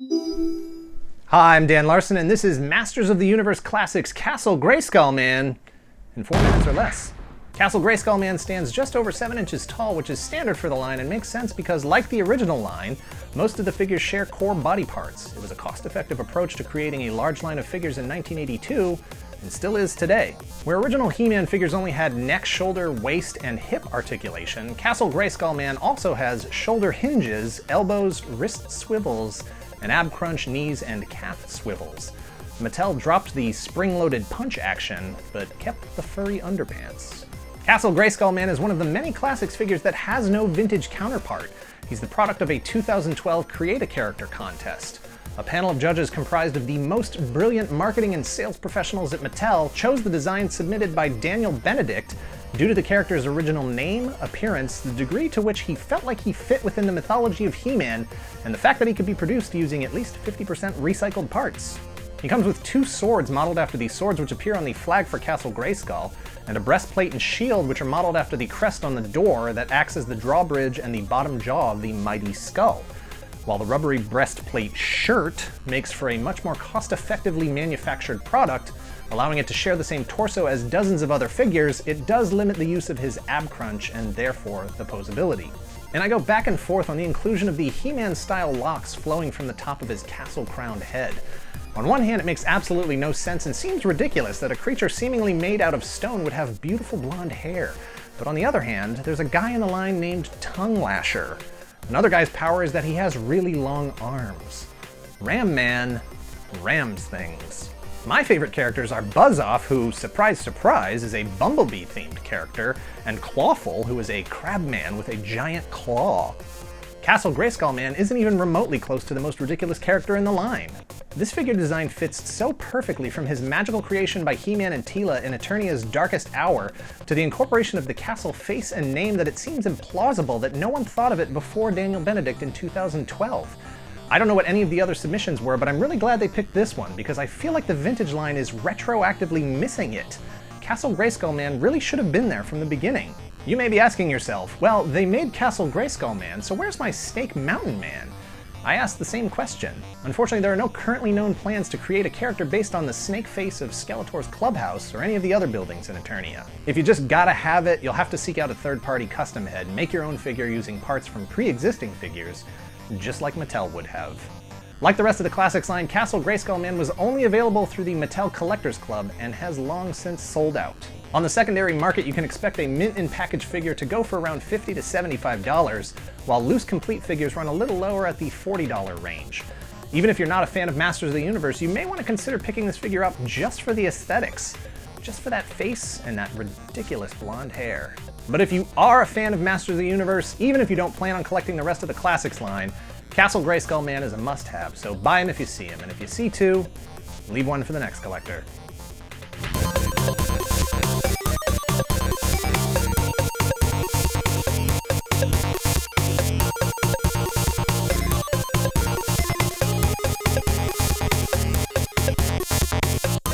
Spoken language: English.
Hi, I'm Dan Larson, and this is Masters of the Universe Classics Castle Grayskullman in 4 minutes or less. Castle Grayskullman stands just over 7 inches tall, which is standard for the line and makes sense because, like the original line, most of the figures share core body parts. It was a cost-effective approach to creating a large line of figures in 1982, and still is today. Where original He-Man figures only had neck, shoulder, waist, and hip articulation, Castle Grayskullman also has shoulder hinges, elbows, wrist swivels, and ab crunch, knees, and calf swivels. Mattel dropped the spring-loaded punch action, but kept the furry underpants. Castle Grayskullman is one of the many classics figures that has no vintage counterpart. He's the product of a 2012 Create a Character contest. A panel of judges comprised of the most brilliant marketing and sales professionals at Mattel chose the design submitted by Daniel Benedict due to the character's original name, appearance, the degree to which he felt like he fit within the mythology of He-Man, and the fact that he could be produced using at least 50% recycled parts. He comes with 2 swords modeled after the swords which appear on the flag for Castle Grayskull, and a breastplate and shield which are modeled after the crest on the door that acts as the drawbridge and the bottom jaw of the mighty skull. While the rubbery breastplate shirt makes for a much more cost-effectively manufactured product, allowing it to share the same torso as dozens of other figures, it does limit the use of his ab crunch and therefore the posability. And I go back and forth on the inclusion of the He-Man style locks flowing from the top of his castle-crowned head. On one hand, it makes absolutely no sense and seems ridiculous that a creature seemingly made out of stone would have beautiful blonde hair. But on the other hand, there's a guy in the line named Tongue Lasher. Another guy's power is that he has really long arms. Ram Man rams things. My favorite characters are Buzz-Off, who, surprise surprise, is a Bumblebee-themed character, and Clawful, who is a crabman with a giant claw. Castle Grayskullman isn't even remotely close to the most ridiculous character in the line. This figure design fits so perfectly from his magical creation by He-Man and Teela in Eternia's Darkest Hour to the incorporation of the castle face and name that it seems implausible that no one thought of it before Daniel Benedict in 2012. I don't know what any of the other submissions were, but I'm really glad they picked this one because I feel like the vintage line is retroactively missing it. Castle Grayskullman really should have been there from the beginning. You may be asking yourself, well, they made Castle Grayskullman, so where's my Snake Mountain Man? I asked the same question. Unfortunately, there are no currently known plans to create a character based on the snake face of Skeletor's clubhouse or any of the other buildings in Eternia. If you just gotta have it, you'll have to seek out a third-party custom head and make your own figure using parts from pre-existing figures, just like Mattel would have. Like the rest of the Classics line, Castle Grayskullman was only available through the Mattel Collectors Club and has long since sold out. On the secondary market, you can expect a mint-in-package figure to go for around $50 to $75, while loose complete figures run a little lower at the $40 range. Even if you're not a fan of Masters of the Universe, you may want to consider picking this figure up just for the aesthetics. Just for that face and that ridiculous blonde hair. But if you are a fan of Masters of the Universe, even if you don't plan on collecting the rest of the Classics line, Castle Grayskullman is a must-have, so buy him if you see him, and if you see 2, leave 1 for the next collector.